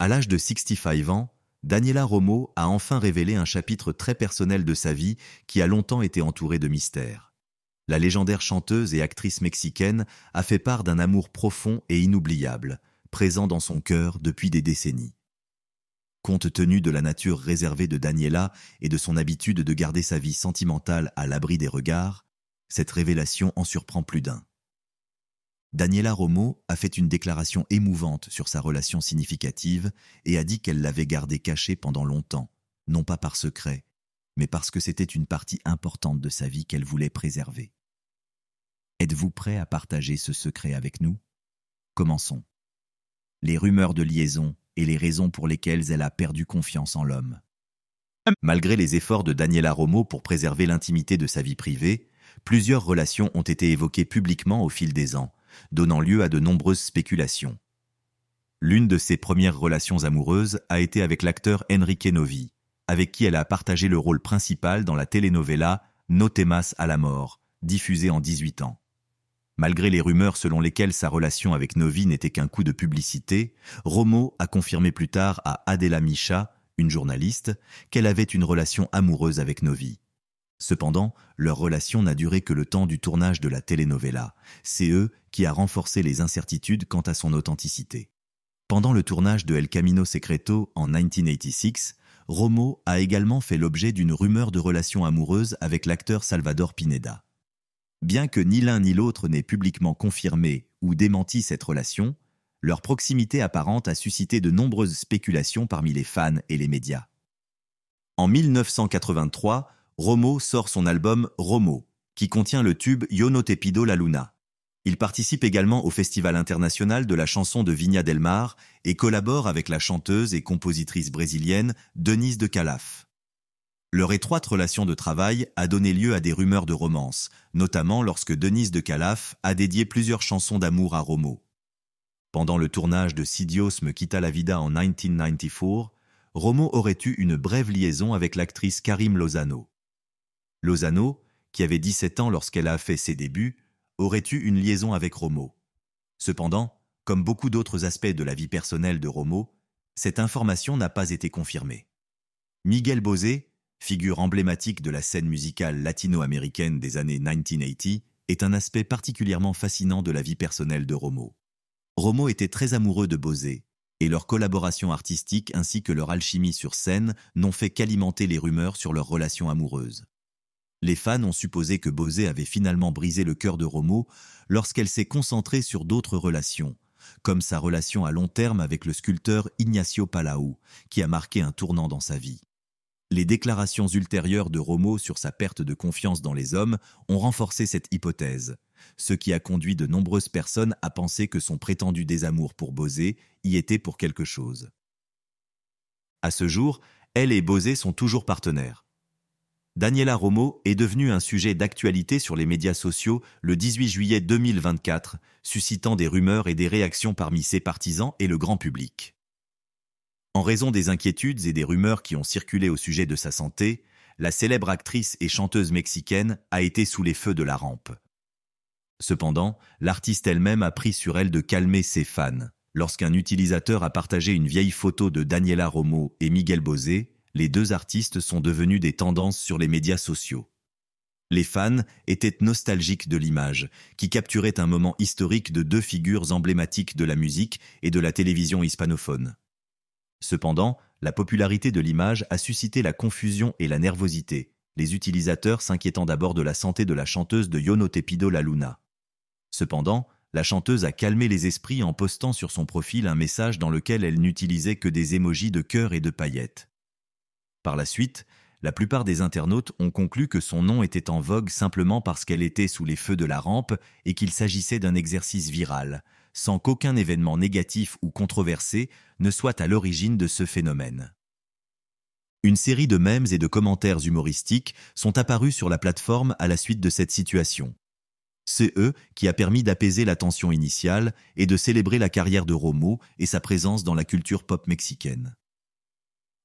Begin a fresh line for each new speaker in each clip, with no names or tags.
À l'âge de 65 ans, Daniela Romo a enfin révélé un chapitre très personnel de sa vie qui a longtemps été entouré de mystères. La légendaire chanteuse et actrice mexicaine a fait part d'un amour profond et inoubliable, présent dans son cœur depuis des décennies. Compte tenu de la nature réservée de Daniela et de son habitude de garder sa vie sentimentale à l'abri des regards, cette révélation en surprend plus d'un. Daniela Romo a fait une déclaration émouvante sur sa relation significative et a dit qu'elle l'avait gardée cachée pendant longtemps, non pas par secret, mais parce que c'était une partie importante de sa vie qu'elle voulait préserver. Êtes-vous prêt à partager ce secret avec nous? Commençons. Les rumeurs de liaison et les raisons pour lesquelles elle a perdu confiance en l'homme. Malgré les efforts de Daniela Romo pour préserver l'intimité de sa vie privée, plusieurs relations ont été évoquées publiquement au fil des ans, donnant lieu à de nombreuses spéculations. L'une de ses premières relations amoureuses a été avec l'acteur Enrique Novi, avec qui elle a partagé le rôle principal dans la telenovela No temas a la mort, diffusée en 18 ans. Malgré les rumeurs selon lesquelles sa relation avec Novi n'était qu'un coup de publicité, Romo a confirmé plus tard à Adela Micha, une journaliste, qu'elle avait une relation amoureuse avec Novi. Cependant, leur relation n'a duré que le temps du tournage de la telenovela. C'est eux qui a renforcé les incertitudes quant à son authenticité. Pendant le tournage de El Camino Secreto en 1986, Romo a également fait l'objet d'une rumeur de relation amoureuse avec l'acteur Salvador Pineda. Bien que ni l'un ni l'autre n'ait publiquement confirmé ou démenti cette relation, leur proximité apparente a suscité de nombreuses spéculations parmi les fans et les médias. En 1983, Romo sort son album Romo, qui contient le tube Yo no te pido la luna. Il participe également au Festival international de la chanson de Viña del Mar et collabore avec la chanteuse et compositrice brésilienne Denise de Calaf. Leur étroite relation de travail a donné lieu à des rumeurs de romance, notamment lorsque Denise de Calaf a dédié plusieurs chansons d'amour à Romo. Pendant le tournage de Si Dios me quita la vida en 1994, Romo aurait eu une brève liaison avec l'actrice Karim Lozano. Lozano, qui avait 17 ans lorsqu'elle a fait ses débuts, aurait eu une liaison avec Romo. Cependant, comme beaucoup d'autres aspects de la vie personnelle de Romo, cette information n'a pas été confirmée. Miguel Bosé, figure emblématique de la scène musicale latino-américaine des années 1980, est un aspect particulièrement fascinant de la vie personnelle de Romo. Romo était très amoureux de Bosé, et leur collaboration artistique ainsi que leur alchimie sur scène n'ont fait qu'alimenter les rumeurs sur leur relation amoureuse. Les fans ont supposé que Bosé avait finalement brisé le cœur de Romo lorsqu'elle s'est concentrée sur d'autres relations, comme sa relation à long terme avec le sculpteur Ignacio Palau, qui a marqué un tournant dans sa vie. Les déclarations ultérieures de Romo sur sa perte de confiance dans les hommes ont renforcé cette hypothèse, ce qui a conduit de nombreuses personnes à penser que son prétendu désamour pour Bosé y était pour quelque chose. À ce jour, elle et Bosé sont toujours partenaires. Daniela Romo est devenue un sujet d'actualité sur les médias sociaux le 18 juillet 2024, suscitant des rumeurs et des réactions parmi ses partisans et le grand public. En raison des inquiétudes et des rumeurs qui ont circulé au sujet de sa santé, la célèbre actrice et chanteuse mexicaine a été sous les feux de la rampe. Cependant, l'artiste elle-même a pris sur elle de calmer ses fans. Lorsqu'un utilisateur a partagé une vieille photo de Daniela Romo et Miguel Bosé, les deux artistes sont devenus des tendances sur les médias sociaux. Les fans étaient nostalgiques de l'image, qui capturait un moment historique de deux figures emblématiques de la musique et de la télévision hispanophone. Cependant, la popularité de l'image a suscité la confusion et la nervosité, les utilisateurs s'inquiétant d'abord de la santé de la chanteuse de Yo no te pido la luna. Cependant, la chanteuse a calmé les esprits en postant sur son profil un message dans lequel elle n'utilisait que des émojis de cœur et de paillettes. Par la suite, la plupart des internautes ont conclu que son nom était en vogue simplement parce qu'elle était sous les feux de la rampe et qu'il s'agissait d'un exercice viral, sans qu'aucun événement négatif ou controversé ne soit à l'origine de ce phénomène. Une série de mèmes et de commentaires humoristiques sont apparus sur la plateforme à la suite de cette situation. C'est eux qui a permis d'apaiser la tension initiale et de célébrer la carrière de Romo et sa présence dans la culture pop mexicaine.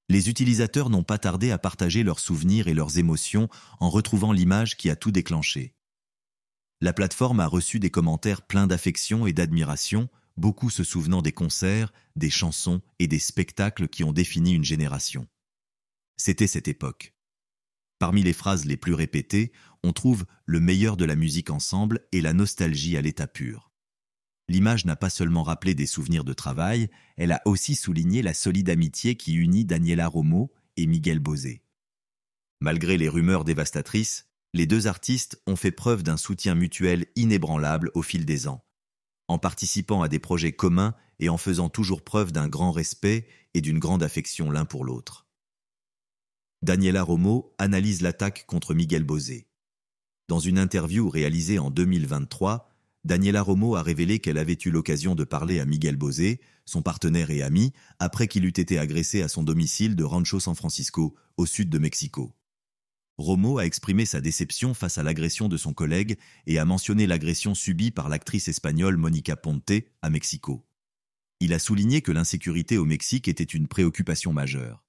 Les utilisateurs n'ont pas tardé à partager leurs souvenirs et leurs émotions en retrouvant l'image qui a tout déclenché. La plateforme a reçu des commentaires pleins d'affection et d'admiration, beaucoup se souvenant des concerts, des chansons et des spectacles qui ont défini une génération. C'était cette époque. Parmi les phrases les plus répétées, on trouve le meilleur de la musique ensemble et la nostalgie à l'état pur. L'image n'a pas seulement rappelé des souvenirs de travail, elle a aussi souligné la solide amitié qui unit Daniela Romo et Miguel Bosé. Malgré les rumeurs dévastatrices, les deux artistes ont fait preuve d'un soutien mutuel inébranlable au fil des ans, en participant à des projets communs et en faisant toujours preuve d'un grand respect et d'une grande affection l'un pour l'autre. Daniela Romo analyse l'attaque contre Miguel Bosé. Dans une interview réalisée en 2023, Daniela Romo a révélé qu'elle avait eu l'occasion de parler à Miguel Bosé, son partenaire et ami, après qu'il eût été agressé à son domicile de Rancho San Francisco, au sud de Mexico. Romo a exprimé sa déception face à l'agression de son collègue et a mentionné l'agression subie par l'actrice espagnole Monica Ponte à Mexico. Il a souligné que l'insécurité au Mexique était une préoccupation majeure.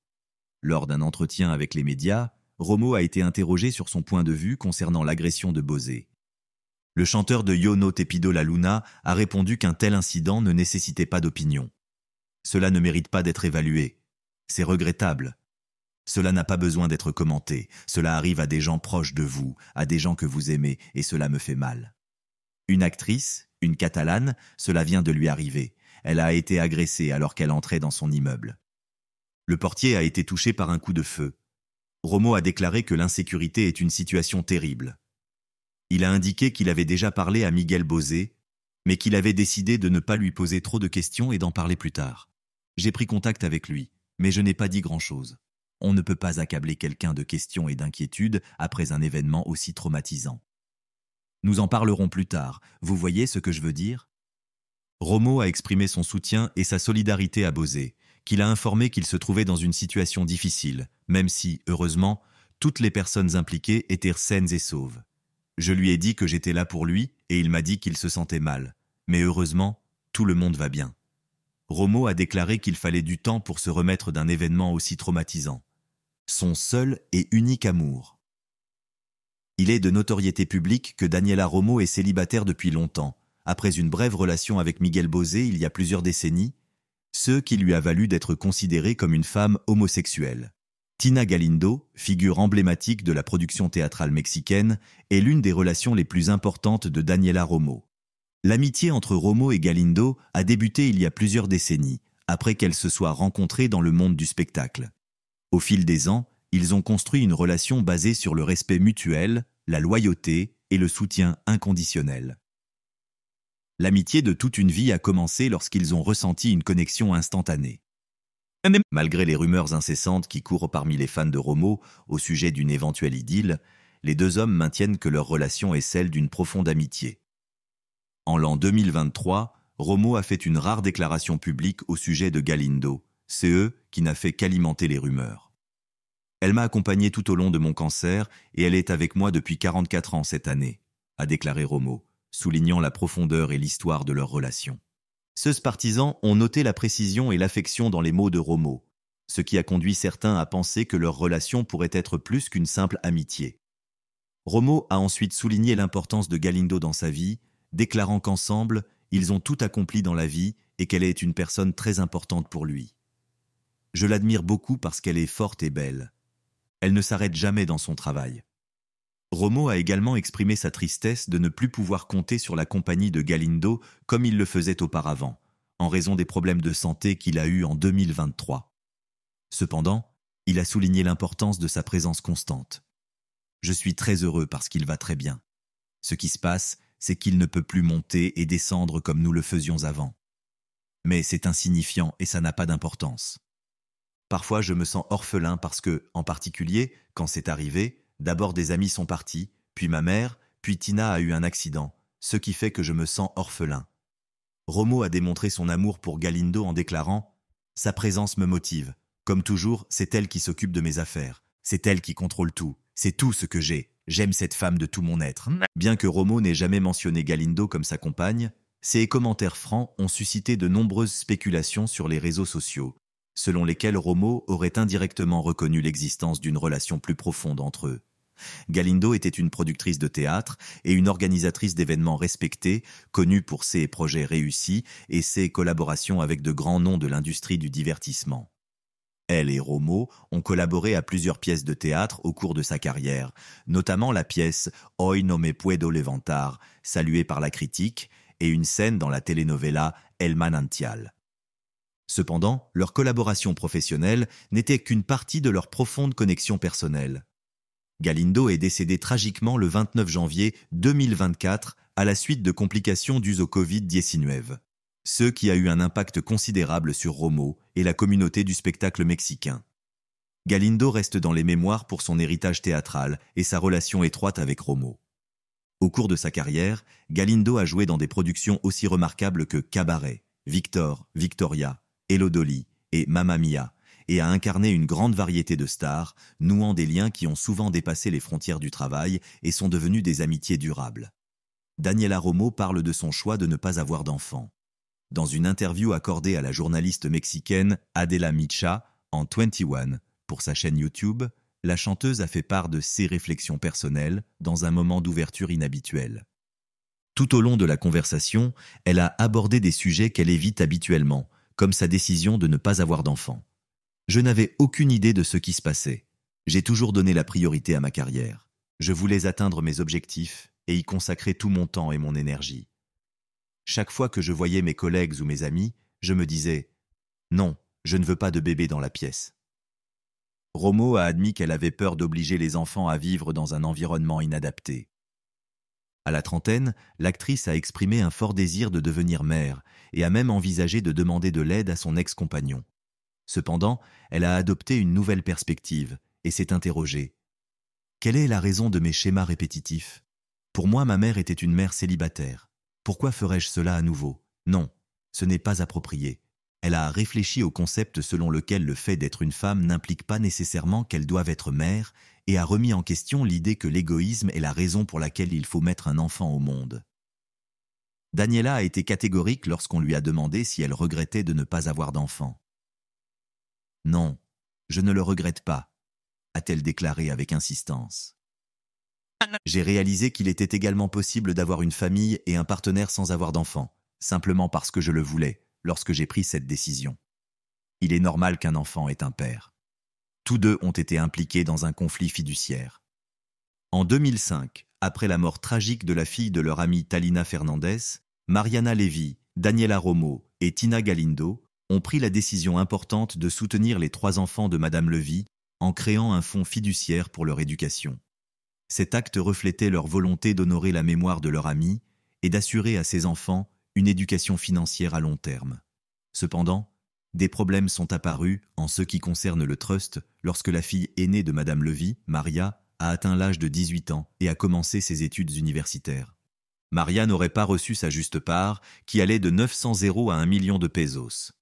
Lors d'un entretien avec les médias, Romo a été interrogé sur son point de vue concernant l'agression de Bosé. Le chanteur de Yo no te pido la luna a répondu qu'un tel incident ne nécessitait pas d'opinion. Cela ne mérite pas d'être évalué. C'est regrettable. Cela n'a pas besoin d'être commenté. Cela arrive à des gens proches de vous, à des gens que vous aimez, et cela me fait mal. Une actrice, une Catalane, cela vient de lui arriver. Elle a été agressée alors qu'elle entrait dans son immeuble. Le portier a été touché par un coup de feu. Romo a déclaré que l'insécurité est une situation terrible. Il a indiqué qu'il avait déjà parlé à Miguel Bosé, mais qu'il avait décidé de ne pas lui poser trop de questions et d'en parler plus tard. J'ai pris contact avec lui, mais je n'ai pas dit grand-chose. On ne peut pas accabler quelqu'un de questions et d'inquiétudes après un événement aussi traumatisant. Nous en parlerons plus tard, vous voyez ce que je veux dire ? Romo a exprimé son soutien et sa solidarité à Bosé, qu'il a informé qu'il se trouvait dans une situation difficile, même si, heureusement, toutes les personnes impliquées étaient saines et sauves. Je lui ai dit que j'étais là pour lui et il m'a dit qu'il se sentait mal. Mais heureusement, tout le monde va bien. Romo a déclaré qu'il fallait du temps pour se remettre d'un événement aussi traumatisant. Son seul et unique amour. Il est de notoriété publique que Daniela Romo est célibataire depuis longtemps, après une brève relation avec Miguel Bosé il y a plusieurs décennies, ce qui lui a valu d'être considérée comme une femme homosexuelle. Tina Galindo, figure emblématique de la production théâtrale mexicaine, est l'une des relations les plus importantes de Daniela Romo. L'amitié entre Romo et Galindo a débuté il y a plusieurs décennies, après qu'elles se soient rencontrées dans le monde du spectacle. Au fil des ans, ils ont construit une relation basée sur le respect mutuel, la loyauté et le soutien inconditionnel. L'amitié de toute une vie a commencé lorsqu'ils ont ressenti une connexion instantanée. Malgré les rumeurs incessantes qui courent parmi les fans de Romo au sujet d'une éventuelle idylle, les deux hommes maintiennent que leur relation est celle d'une profonde amitié. En l'an 2023, Romo a fait une rare déclaration publique au sujet de Galindo, CE qui n'a fait qu'alimenter les rumeurs. Elle m'a accompagné tout au long de mon cancer et elle est avec moi depuis 44 ans cette année, a déclaré Romo, soulignant la profondeur et l'histoire de leur relation. Ceux partisans ont noté la précision et l'affection dans les mots de Romo, ce qui a conduit certains à penser que leur relation pourrait être plus qu'une simple amitié. Romo a ensuite souligné l'importance de Galindo dans sa vie, déclarant qu'ensemble, ils ont tout accompli dans la vie et qu'elle est une personne très importante pour lui. Je l'admire beaucoup parce qu'elle est forte et belle. Elle ne s'arrête jamais dans son travail. Romo a également exprimé sa tristesse de ne plus pouvoir compter sur la compagnie de Galindo comme il le faisait auparavant, en raison des problèmes de santé qu'il a eus en 2023. Cependant, il a souligné l'importance de sa présence constante. Je suis très heureux parce qu'il va très bien. Ce qui se passe, c'est qu'il ne peut plus monter et descendre comme nous le faisions avant. Mais c'est insignifiant et ça n'a pas d'importance. Parfois, je me sens orphelin parce que, en particulier, quand c'est arrivé, d'abord des amis sont partis, puis ma mère, puis Tina a eu un accident, ce qui fait que je me sens orphelin. Romo a démontré son amour pour Galindo en déclarant « Sa présence me motive. Comme toujours, c'est elle qui s'occupe de mes affaires. C'est elle qui contrôle tout. C'est tout ce que j'ai. J'aime cette femme de tout mon être. » Bien que Romo n'ait jamais mentionné Galindo comme sa compagne, ses commentaires francs ont suscité de nombreuses spéculations sur les réseaux sociaux, selon lesquels Romo aurait indirectement reconnu l'existence d'une relation plus profonde entre eux. Galindo était une productrice de théâtre et une organisatrice d'événements respectée, connue pour ses projets réussis et ses collaborations avec de grands noms de l'industrie du divertissement. Elle et Romo ont collaboré à plusieurs pièces de théâtre au cours de sa carrière, notamment la pièce Hoy no me puedo levantar, saluée par la critique, et une scène dans la telenovela El Manantial. Cependant, leur collaboration professionnelle n'était qu'une partie de leur profonde connexion personnelle. Galindo est décédée tragiquement le 29 janvier 2024 à la suite de complications dues au Covid-19, ce qui a eu un impact considérable sur Romo et la communauté du spectacle mexicain. Galindo reste dans les mémoires pour son héritage théâtral et sa relation étroite avec Romo. Au cours de sa carrière, Galindo a joué dans des productions aussi remarquables que Cabaret, Victor, Victoria, Hello Dolly et Mamma Mia, et a incarné une grande variété de stars, nouant des liens qui ont souvent dépassé les frontières du travail et sont devenus des amitiés durables. Daniela Romo parle de son choix de ne pas avoir d'enfant. Dans une interview accordée à la journaliste mexicaine Adela Micha en 21 pour sa chaîne YouTube, la chanteuse a fait part de ses réflexions personnelles dans un moment d'ouverture inhabituel. Tout au long de la conversation, elle a abordé des sujets qu'elle évite habituellement, comme sa décision de ne pas avoir d'enfant. Je n'avais aucune idée de ce qui se passait. J'ai toujours donné la priorité à ma carrière. Je voulais atteindre mes objectifs et y consacrer tout mon temps et mon énergie. Chaque fois que je voyais mes collègues ou mes amis, je me disais « Non, je ne veux pas de bébé dans la pièce ». Romo a admis qu'elle avait peur d'obliger les enfants à vivre dans un environnement inadapté. À la trentaine, l'actrice a exprimé un fort désir de devenir mère et a même envisagé de demander de l'aide à son ex-compagnon. Cependant, elle a adopté une nouvelle perspective et s'est interrogée. Quelle est la raison de mes schémas répétitifs ? Pour moi, ma mère était une mère célibataire. Pourquoi ferais-je cela à nouveau ? Non, ce n'est pas approprié. Elle a réfléchi au concept selon lequel le fait d'être une femme n'implique pas nécessairement qu'elle doive être mère et a remis en question l'idée que l'égoïsme est la raison pour laquelle il faut mettre un enfant au monde. Daniela a été catégorique lorsqu'on lui a demandé si elle regrettait de ne pas avoir d'enfant. « Non, je ne le regrette pas », a-t-elle déclaré avec insistance. J'ai réalisé qu'il était également possible d'avoir une famille et un partenaire sans avoir d'enfant, simplement parce que je le voulais, lorsque j'ai pris cette décision. Il est normal qu'un enfant ait un père. Tous deux ont été impliqués dans un conflit fiduciaire. En 2005, après la mort tragique de la fille de leur amie Talina Fernandez, Mariana Levy, Daniela Romo et Tina Galindo ont pris la décision importante de soutenir les 3 enfants de Madame Levy en créant un fonds fiduciaire pour leur éducation. Cet acte reflétait leur volonté d'honorer la mémoire de leur amie et d'assurer à ses enfants une éducation financière à long terme. Cependant, des problèmes sont apparus en ce qui concerne le trust lorsque la fille aînée de Madame Levy, Maria, a atteint l'âge de 18 ans et a commencé ses études universitaires. Maria n'aurait pas reçu sa juste part, qui allait de 900 € à 1 million de pesos.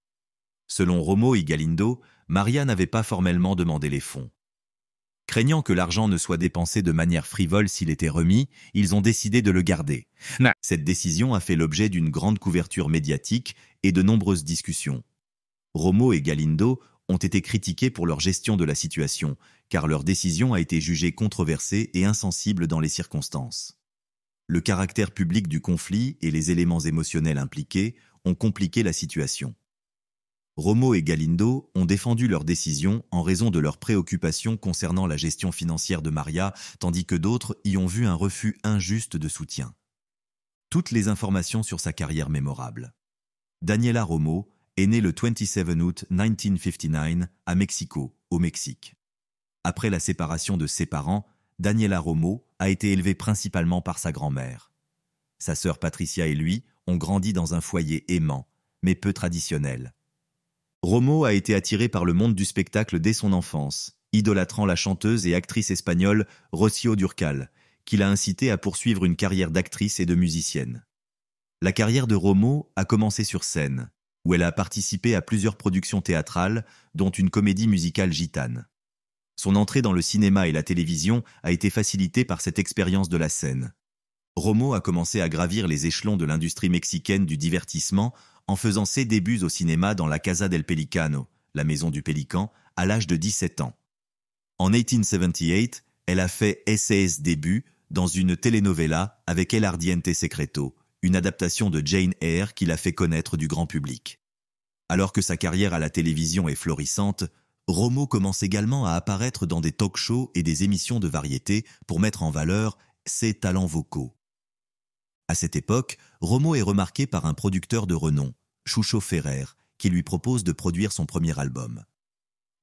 Selon Romo et Galindo, Maria n'avait pas formellement demandé les fonds. Craignant que l'argent ne soit dépensé de manière frivole s'il était remis, ils ont décidé de le garder. Cette décision a fait l'objet d'une grande couverture médiatique et de nombreuses discussions. Romo et Galindo ont été critiqués pour leur gestion de la situation, car leur décision a été jugée controversée et insensible dans les circonstances. Le caractère public du conflit et les éléments émotionnels impliqués ont compliqué la situation. Romo et Galindo ont défendu leur décision en raison de leurs préoccupations concernant la gestion financière de Maria, tandis que d'autres y ont vu un refus injuste de soutien. Toutes les informations sur sa carrière mémorable. Daniela Romo est née le 27 août 1959 à Mexico, au Mexique. Après la séparation de ses parents, Daniela Romo a été élevée principalement par sa grand-mère. Sa sœur Patricia et lui ont grandi dans un foyer aimant, mais peu traditionnel. Romo a été attiré par le monde du spectacle dès son enfance, idolâtrant la chanteuse et actrice espagnole Rocío Dúrcal, qui l'a incité à poursuivre une carrière d'actrice et de musicienne. La carrière de Romo a commencé sur scène, où elle a participé à plusieurs productions théâtrales, dont une comédie musicale gitane. Son entrée dans le cinéma et la télévision a été facilitée par cette expérience de la scène. Romo a commencé à gravir les échelons de l'industrie mexicaine du divertissement en faisant ses débuts au cinéma dans la Casa del Pelicano, la maison du Pélican, à l'âge de 17 ans. En 1878, elle a fait ses débuts dans une telenovela avec El Ardiente Secreto, une adaptation de Jane Eyre qui l'a fait connaître du grand public. Alors que sa carrière à la télévision est florissante, Romo commence également à apparaître dans des talk-shows et des émissions de variété pour mettre en valeur ses talents vocaux. À cette époque, Romo est remarqué par un producteur de renom, Chucho Ferrer, qui lui propose de produire son premier album.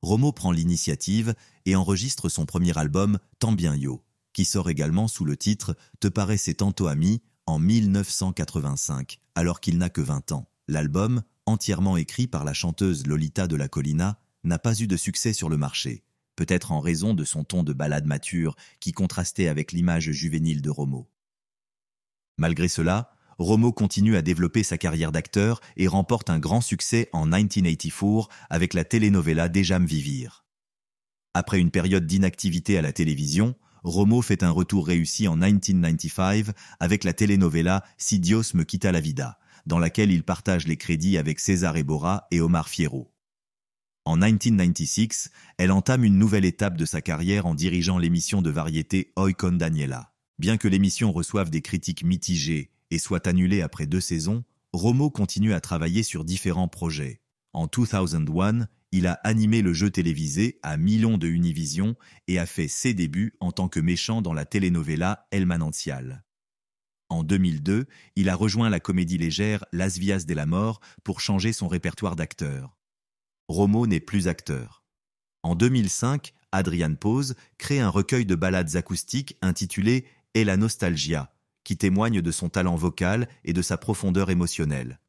Romo prend l'initiative et enregistre son premier album Tambien Yo, qui sort également sous le titre Te parece tanto a mí en 1985, alors qu'il n'a que 20 ans. L'album, entièrement écrit par la chanteuse Lolita de la Colina, n'a pas eu de succès sur le marché, peut-être en raison de son ton de ballade mature qui contrastait avec l'image juvénile de Romo. Malgré cela, Romo continue à développer sa carrière d'acteur et remporte un grand succès en 1984 avec la telenovela Déjame vivir. Après une période d'inactivité à la télévision, Romo fait un retour réussi en 1995 avec la telenovela Si Dios me quita la vida, dans laquelle il partage les crédits avec César Évora et Omar Fierro. En 1996, elle entame une nouvelle étape de sa carrière en dirigeant l'émission de variété Hoy con Daniela. Bien que l'émission reçoive des critiques mitigées et soit annulée après 2 saisons, Romo continue à travailler sur différents projets. En 2001, il a animé le jeu télévisé à Millions de Univision et a fait ses débuts en tant que méchant dans la telenovela El Manantial. En 2002, il a rejoint la comédie légère Las Vías de la Mort pour changer son répertoire d'acteurs. Romo n'est plus acteur. En 2005, Adrian Pose crée un recueil de ballades acoustiques intitulé Et la nostalgia, qui témoigne de son talent vocal et de sa profondeur émotionnelle.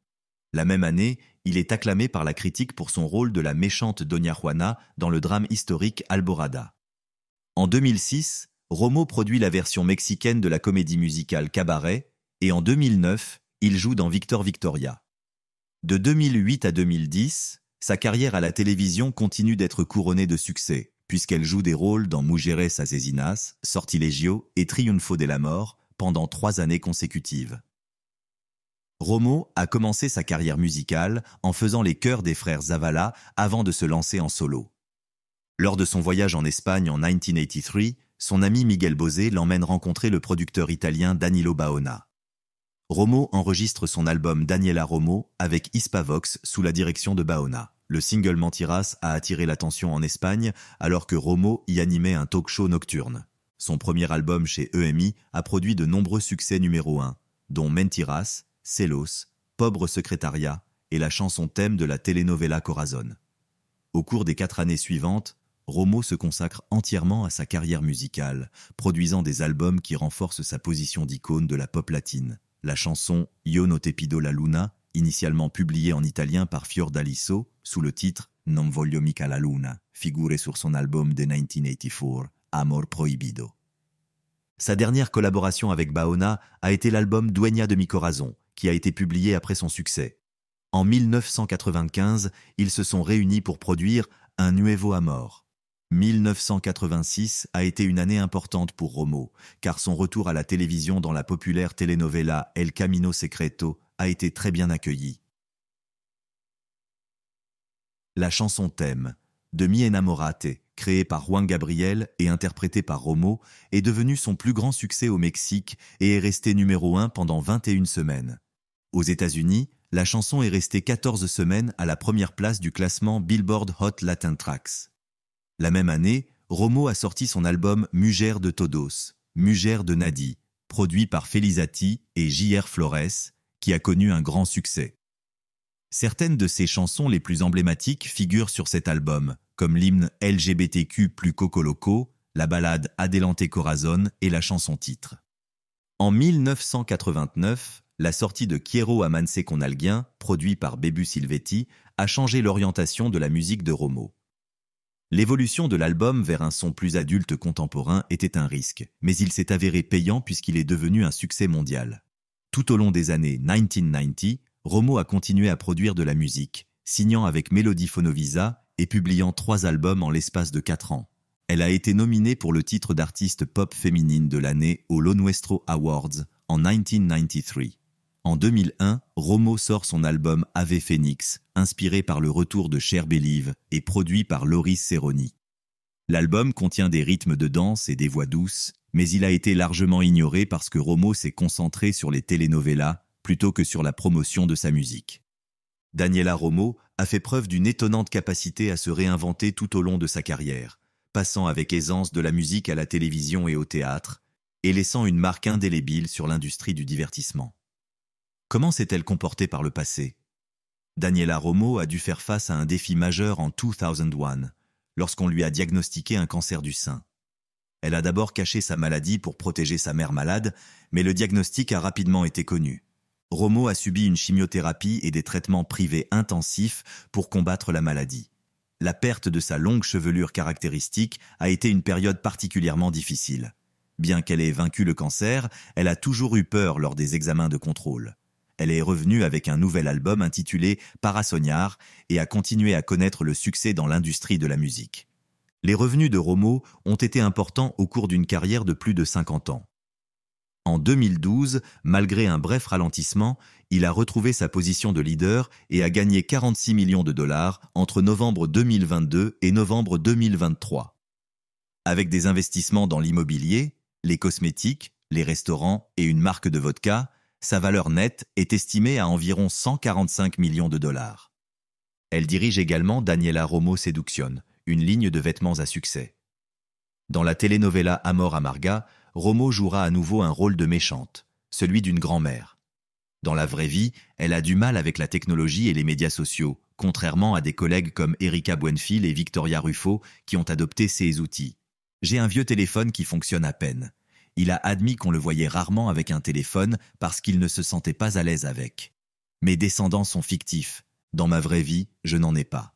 La même année, il est acclamé par la critique pour son rôle de la méchante Doña Juana dans le drame historique Alborada. En 2006, Romo produit la version mexicaine de la comédie musicale Cabaret et en 2009, il joue dans Victor Victoria. De 2008 à 2010, sa carrière à la télévision continue d'être couronnée de succès, puisqu'elle joue des rôles dans Mujeres Asesinas, Sortilegio et Triunfo de la Mort pendant 3 années consécutives. Romo a commencé sa carrière musicale en faisant les chœurs des frères Zavala avant de se lancer en solo. Lors de son voyage en Espagne en 1983, son ami Miguel Bosé l'emmène rencontrer le producteur italien Danilo Baona. Romo enregistre son album Daniela Romo avec Hispavox sous la direction de Baona. Le single Mentiras a attiré l'attention en Espagne alors que Romo y animait un talk-show nocturne. Son premier album chez EMI a produit de nombreux succès numéro 1, dont Mentiras, Celos, Pobre Secretaria et la chanson thème de la telenovela Corazon. Au cours des 4 années suivantes, Romo se consacre entièrement à sa carrière musicale, produisant des albums qui renforcent sa position d'icône de la pop latine. La chanson Io no te pido la luna, initialement publiée en italien par Fiordaliso sous le titre Non voglio mica la luna, figuré sur son album de 1984, Amor Prohibido. Sa dernière collaboration avec Baona a été l'album Dueña de mi corazón, qui a été publié après son succès. En 1995, ils se sont réunis pour produire Un Nuevo Amor. 1986 a été une année importante pour Romo, car son retour à la télévision dans la populaire telenovela El Camino Secreto a été très bien accueilli. La chanson thème, de Mi Enamorate, créée par Juan Gabriel et interprétée par Romo, est devenue son plus grand succès au Mexique et est restée numéro 1 pendant 21 semaines. Aux États-Unis, la chanson est restée 14 semaines à la première place du classement Billboard Hot Latin Tracks. La même année, Romo a sorti son album Mujer de Todos, Mujer de Nadie, produit par Felizati et J.R. Flores, qui a connu un grand succès. Certaines de ses chansons les plus emblématiques figurent sur cet album, comme l'hymne LGBTQ plus Coco Loco, la ballade Adelante Corazon et la chanson titre. En 1989, la sortie de Quiero amarse con alguien, produit par Bebu Silvetti, a changé l'orientation de la musique de Romo. L'évolution de l'album vers un son plus adulte contemporain était un risque, mais il s'est avéré payant puisqu'il est devenu un succès mondial. Tout au long des années 1990, Romo a continué à produire de la musique, signant avec Melody Fonovisa et publiant 3 albums en l'espace de 4 ans. Elle a été nominée pour le titre d'artiste pop féminine de l'année aux Lo Nuestro Awards en 1993. En 2001, Romo sort son album Ave Phoenix, inspiré par le retour de Cher Believe et produit par Loris Cerroni. L'album contient des rythmes de danse et des voix douces, mais il a été largement ignoré parce que Romo s'est concentré sur les telenovelas plutôt que sur la promotion de sa musique. Daniela Romo a fait preuve d'une étonnante capacité à se réinventer tout au long de sa carrière, passant avec aisance de la musique à la télévision et au théâtre, et laissant une marque indélébile sur l'industrie du divertissement. Comment s'est-elle comportée par le passé? Daniela Romo a dû faire face à un défi majeur en 2001, lorsqu'on lui a diagnostiqué un cancer du sein. Elle a d'abord caché sa maladie pour protéger sa mère malade, mais le diagnostic a rapidement été connu. Romo a subi une chimiothérapie et des traitements privés intensifs pour combattre la maladie. La perte de sa longue chevelure caractéristique a été une période particulièrement difficile. Bien qu'elle ait vaincu le cancer, elle a toujours eu peur lors des examens de contrôle. Elle est revenue avec un nouvel album intitulé Parasognard et a continué à connaître le succès dans l'industrie de la musique. Les revenus de Romo ont été importants au cours d'une carrière de plus de 50 ans. En 2012, malgré un bref ralentissement, il a retrouvé sa position de leader et a gagné 46 millions de dollars entre novembre 2022 et novembre 2023. Avec des investissements dans l'immobilier, les cosmétiques, les restaurants et une marque de vodka, sa valeur nette est estimée à environ 145 millions de dollars. Elle dirige également Daniela Romo Seduction, une ligne de vêtements à succès. Dans la telenovela Amor Amarga, Romo jouera à nouveau un rôle de méchante, celui d'une grand-mère. Dans la vraie vie, elle a du mal avec la technologie et les médias sociaux, contrairement à des collègues comme Erika Buenfil et Victoria Ruffo qui ont adopté ces outils. « J'ai un vieux téléphone qui fonctionne à peine. » Il a admis qu'on le voyait rarement avec un téléphone parce qu'il ne se sentait pas à l'aise avec. « Mes descendants sont fictifs. Dans ma vraie vie, je n'en ai pas. »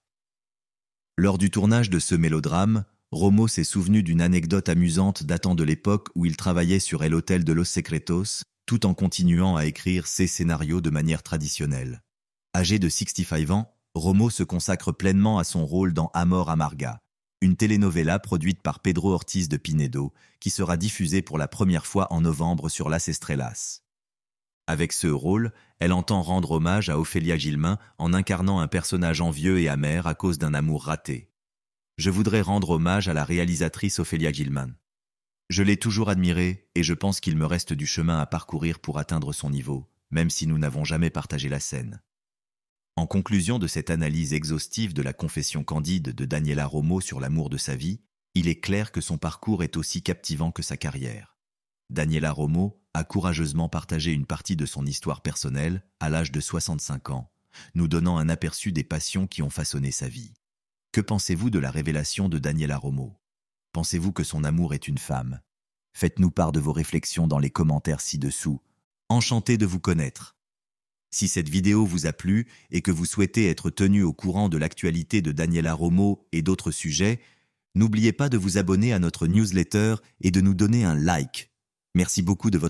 Lors du tournage de ce mélodrame, Romo s'est souvenu d'une anecdote amusante datant de l'époque où il travaillait sur El Hotel de Los Secretos, tout en continuant à écrire ses scénarios de manière traditionnelle. Âgé de 65 ans, Romo se consacre pleinement à son rôle dans Amor Amarga, une telenovela produite par Pedro Ortiz de Pinedo, qui sera diffusée pour la première fois en novembre sur Las Estrellas. Avec ce rôle, elle entend rendre hommage à Ophélia Gilmain en incarnant un personnage envieux et amer à cause d'un amour raté. Je voudrais rendre hommage à la réalisatrice Ophélia Gilmain. Je l'ai toujours admirée et je pense qu'il me reste du chemin à parcourir pour atteindre son niveau, même si nous n'avons jamais partagé la scène. En conclusion de cette analyse exhaustive de la confession candide de Daniela Romo sur l'amour de sa vie, il est clair que son parcours est aussi captivant que sa carrière. Daniela Romo a courageusement partagé une partie de son histoire personnelle à l'âge de 65 ans, nous donnant un aperçu des passions qui ont façonné sa vie. Que pensez-vous de la révélation de Daniela Romo? Pensez-vous que son amour est une femme? Faites-nous part de vos réflexions dans les commentaires ci-dessous. Enchanté de vous connaître. Si cette vidéo vous a plu et que vous souhaitez être tenu au courant de l'actualité de Daniela Romo et d'autres sujets, n'oubliez pas de vous abonner à notre newsletter et de nous donner un like. Merci beaucoup de votre